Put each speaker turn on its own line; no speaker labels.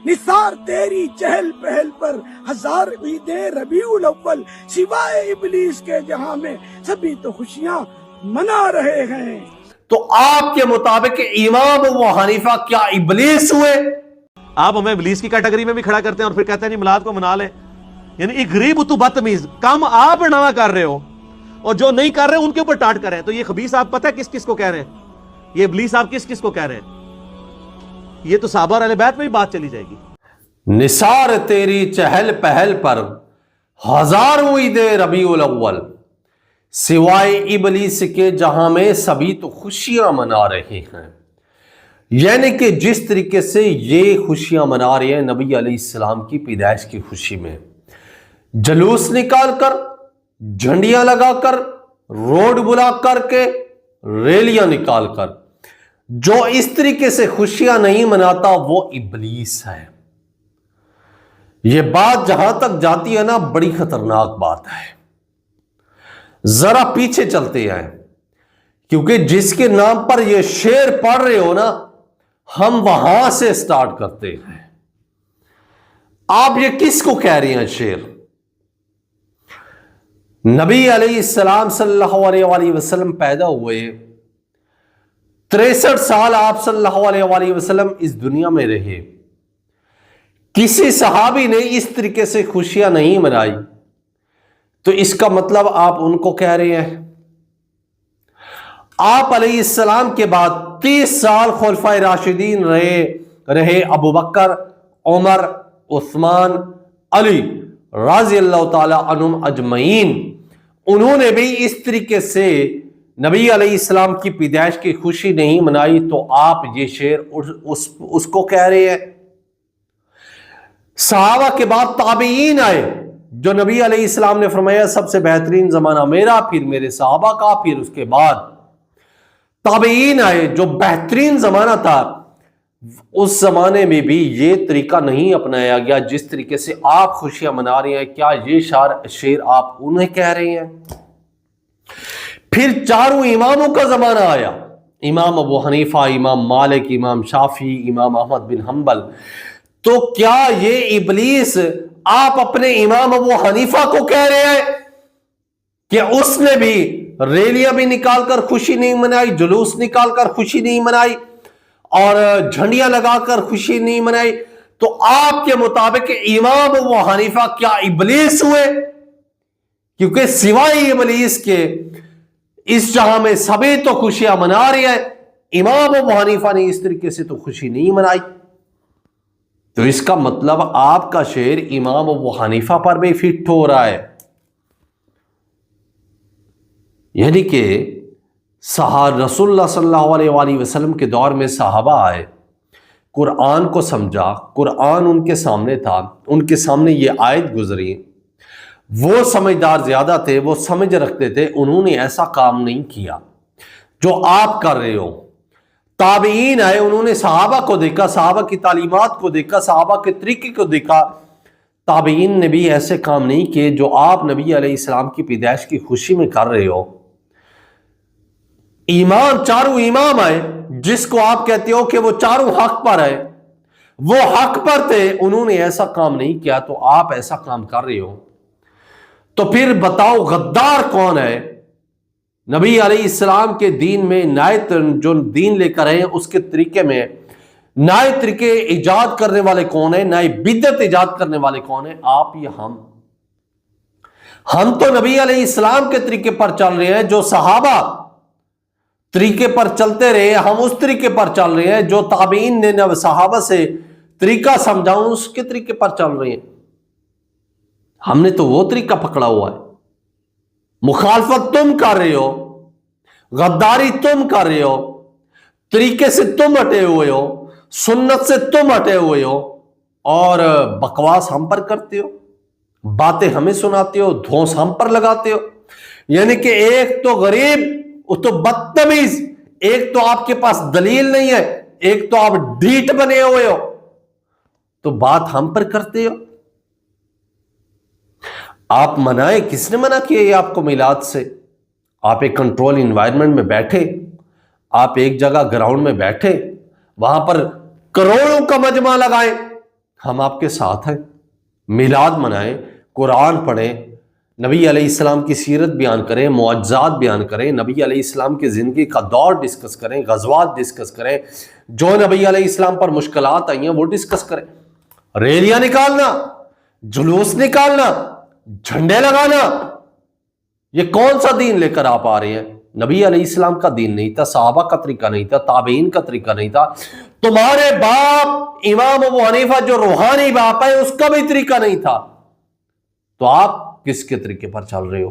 نثار تیری چہل پہل پر ہزار عیدیں ربیع الاول، سوائے ابلیس کے جہاں میں سبھی تو خوشیاں منا رہے ہیں۔
تو آپ کے مطابق امام ابو حنیفہ کیا ابلیس ہوئے؟
آپ ہمیں ابلیس کی کیٹیگری میں بھی کھڑا کرتے ہیں اور پھر کہتے ہیں جی میلاد کو منا لیں۔ یعنی ایک غریب تو بدتمیز کام آپ نہ کر رہے ہو اور جو نہیں کر رہے ان کے اوپر ٹاٹ کر رہے ہیں۔ تو یہ خبیث آپ پتہ ہے کس کس کو کہہ رہے ہیں؟ یہ ابلیس آپ کس کس کو کہہ رہے ہیں؟ یہ تو صحابہ اور اہل بیت میں بھی بات چلی جائے گی۔
نثار تیری چہل پہل پر ہزار عیدیں ربیع الاول، سوائے ابلیس کے جہاں میں سبھی تو خوشیاں منا رہے ہیں۔ یعنی کہ جس طریقے سے یہ خوشیاں منا رہے ہیں نبی علیہ السلام کی پیدائش کی خوشی میں، جلوس نکال کر، جھنڈیاں لگا کر، روڈ بلا کر کے، ریلیاں نکال کر، جو اس طریقے سے خوشیاں نہیں مناتا وہ ابلیس ہے۔ یہ بات جہاں تک جاتی ہے نا بڑی خطرناک بات ہے۔ ذرا پیچھے چلتے ہیں، کیونکہ جس کے نام پر یہ شعر پڑھ رہے ہو نا ہم وہاں سے سٹارٹ کرتے ہیں۔ آپ یہ کس کو کہہ رہے ہیں شعر؟ نبی علیہ السلام صلی اللہ علیہ وآلہ وسلم پیدا ہوئے، 63 سال آپ صلی اللہ علیہ وآلہ وسلم اس دنیا میں رہے، کسی صحابی نے اس طریقے سے خوشیاں نہیں منائی، تو اس کا مطلب آپ ان کو کہہ رہے ہیں۔ آپ علیہ السلام کے بعد 30 سال خلفائے راشدین رہے ابو بکر، عمر، عثمان، علی رضی اللہ تعالی عنہم اجمعین، انہوں نے بھی اس طریقے سے نبی علیہ السلام کی پیدائش کی خوشی نہیں منائی، تو آپ یہ شعر اس کو کہہ رہے ہیں۔ صحابہ کے بعد تابعین آئے، جو نبی علیہ السلام نے فرمایا سب سے بہترین زمانہ میرا، پھر میرے صحابہ کا، پھر اس کے بعد تابعین آئے جو بہترین زمانہ تھا، اس زمانے میں بھی یہ طریقہ نہیں اپنایا گیا جس طریقے سے آپ خوشیاں منا رہے ہیں۔ کیا یہ شعر آپ انہیں کہہ رہے ہیں؟ پھر چاروں اماموں کا زمانہ آیا، امام ابو حنیفہ، امام مالک، امام شافعی، امام احمد بن حنبل، تو کیا یہ ابلیس آپ اپنے امام ابو حنیفہ کو کہہ رہے ہیں کہ اس نے بھی ریلیاں بھی نکال کر خوشی نہیں منائی، جلوس نکال کر خوشی نہیں منائی، اور جھنڈیاں لگا کر خوشی نہیں منائی؟ تو آپ کے مطابق امام ابو حنیفہ کیا ابلیس ہوئے؟ کیونکہ سوائے ابلیس کے اس جہاں میں سبھی تو خوشیاں منا رہے ہیں، امام ابو حنیفہ نے اس طریقے سے تو خوشی نہیں منائی، تو اس کا مطلب آپ کا شعر امام ابو حنیفہ پر بھی فٹ ہو رہا ہے۔ یعنی کہ رسول اللہ صلی اللہ علیہ وآلہ وسلم کے دور میں صحابہ آئے، قرآن کو سمجھا، قرآن ان کے سامنے تھا، ان کے سامنے یہ آیت گزری، وہ سمجھدار زیادہ تھے، وہ سمجھ رکھتے تھے، انہوں نے ایسا کام نہیں کیا جو آپ کر رہے ہو۔ تابعین آئے، انہوں نے صحابہ کو دیکھا، صحابہ کی تعلیمات کو دیکھا، صحابہ کے طریقے کو دیکھا، تابعین نے بھی ایسے کام نہیں کیے جو آپ نبی علیہ السلام کی پیدائش کی خوشی میں کر رہے ہو۔ امام، چاروں امام آئے جس کو آپ کہتے ہو کہ وہ چاروں حق پر ہے، وہ حق پر تھے، انہوں نے ایسا کام نہیں کیا، تو آپ ایسا کام کر رہے ہو۔ تو پھر بتاؤ غدار کون ہے؟ نبی علیہ السلام کے دین میں نئے جو دین لے کر ہیں اس کے طریقے میں نئے طریقے ایجاد کرنے والے کون ہیں، نئے بدعت ایجاد کرنے والے کون ہیں؟ آپ یا ہم تو نبی علیہ السلام کے طریقے پر چل رہے ہیں، جو صحابہ طریقے پر چلتے رہے ہم اس طریقے پر چل رہے ہیں، جو تابعین نے صحابہ سے طریقہ سمجھاؤں اس کے طریقے پر چل رہے ہیں۔ ہم نے تو وہ طریقہ پکڑا ہوا ہے۔ مخالفت تم کر رہے ہو، غداری تم کر رہے ہو، طریقے سے تم ہٹے ہوئے ہو، سنت سے تم ہٹے ہوئے ہو، اور بکواس ہم پر کرتے ہو، باتیں ہمیں سناتے ہو، دھونس ہم پر لگاتے ہو۔ یعنی کہ ایک تو غریب، وہ تو بدتمیز، ایک تو آپ کے پاس دلیل نہیں ہے، ایک تو آپ ڈھیٹ بنے ہوئے ہو، تو بات ہم پر کرتے ہو۔ آپ منائے، کس نے منع کیا یہ آپ کو میلاد سے؟ آپ ایک کنٹرول انوائرمنٹ میں بیٹھے، آپ ایک جگہ گراؤنڈ میں بیٹھے، وہاں پر کروڑوں کا مجمع لگائیں، ہم آپ کے ساتھ ہیں، میلاد منائیں، قرآن پڑھیں، نبی علیہ السلام کی سیرت بیان کریں، معجزات بیان کریں، نبی علیہ السلام کی زندگی کا دور ڈسکس کریں، غزوات ڈسکس کریں، جو نبی علیہ السلام پر مشکلات آئی ہیں وہ ڈسکس کریں۔ ریلیاں نکالنا، جلوس نکالنا، جھنڈے لگانا، یہ کون سا دین لے کر آپ آ رہے ہیں؟ نبی علیہ السلام کا دین نہیں تھا، صحابہ کا طریقہ نہیں تھا، تابعین کا طریقہ نہیں تھا، تمہارے باپ امام ابو حنیفہ جو روحانی باپ ہے اس کا بھی طریقہ نہیں تھا، تو آپ کس کے طریقے پر چل رہے ہو؟